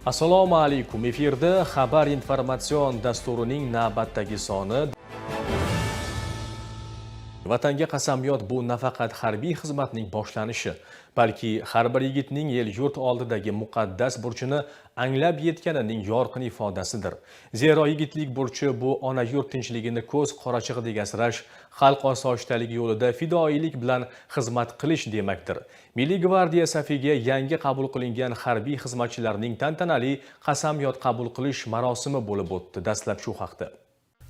Assalomu alaykum. Efirda xabar informatsion dasturining navbatdagi soni. Vatanga qasamyod bu nafaqat harbiy xizmatning boshlanishi, balki har bir yigitning el yurt oldidagi muqaddas burchini anglab yetganining yorqin ifodasidir. Zero yigitlik burchi bu ona yurt tinchligini ko'z qorachig'idek asrash, xalq osoyishtaligi yo'lida fidoilik bilan xizmat qilish demakdir. Milliy gvardiya safiga yangi qabul qilingan harbiy xizmatchilarning tantanali qasamyod qabul qilish marosimi bo'lib o'tdi. Dastlab shu haqda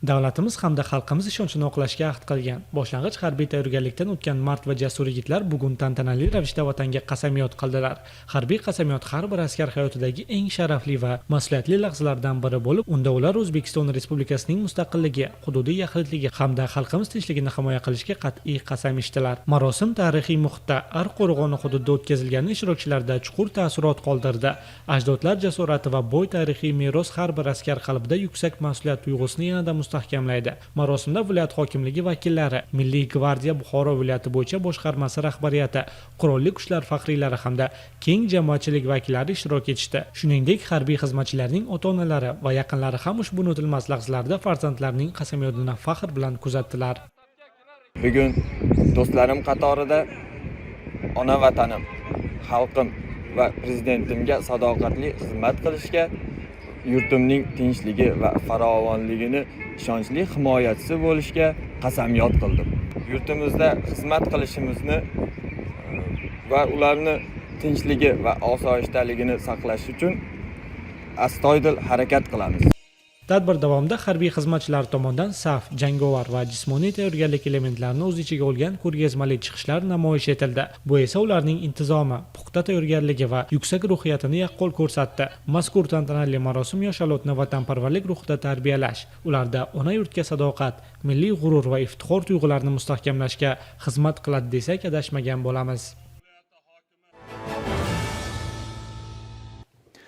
Davlatimiz hamda xalqimiz ishonchini oqlashga ahd qilgan boshlang'ich harbiy tayyorgarlikdan o'tgan mard va jasur yigitlar bugun tantanali ravishda vatanga qasamyod qildilar. Harbiy qasamyod har bir askar hayotidagi eng sharafli va mas'uliyatli lahzalardan biri bo'lib, unda ular O'zbekiston Respublikasining mustaqilligi, hududiy yaxlitligi hamda xalqimiz tinchligini himoya qilishga qat'iy qasam ichdilar. Marosim tarixiy muhitda Arqo'rg'on hududida o'tkazilgani ishtirokchilarda chuqur taassurot qoldirdi. Ajdodlar jasorati va boy tarixiy meros har bir askar qalbida yuksak mas'uliyat tuyg'usini yanada mustahkamlaydi. Marosimda viloyat hokimligi vakillari, Milliy gvardiya Buxoro viloyati bo'yicha boshqarmasi rahbariyati, qurolli kuchlar faxriylari hamda keng jamoatchilik vakillari ishtirok etishdi. Shuningdek, harbiy xizmatchilarning ota-onalari va yaqinlari ham ushbu unutilmas lahzalarda farzandlarining qasamyodini faxr bilan kuzatdilar. Bugun do'stlarim qatorida ona vatanim, xalqim va prezidentimga sadoqatli xizmat qilishga, yurtimning tinchligi va farovonligini ishonchli himoyachisi bo'lishga qasamyod qildim. Yurtimizda xizmat qilishimizni va ularni tinchligi va osoyishtaligini saqlash uchun astoydil harakat qilamiz. Tadbir davomida harbiy xizmatchilar tomonidan saf, jangovar va jismoniy tayyorgarlik elementlarini o'z ichiga olgan ko'rgazmali chiqishlar namoyish etildi. Bu esa ularning intizomi, puxta tayyorgarligi va yuksak ruhiyatini yaqqol ko'rsatdi. Mazkur tantanali marosim yosh avlodni vatanparvarlik ruhida tarbiyalash, ularda ona yurtga sadoqat, milliy g'urur va iftixor tuyg'ularini mustahkamlashga xizmat qiladi desak adashmagan bo'lamiz.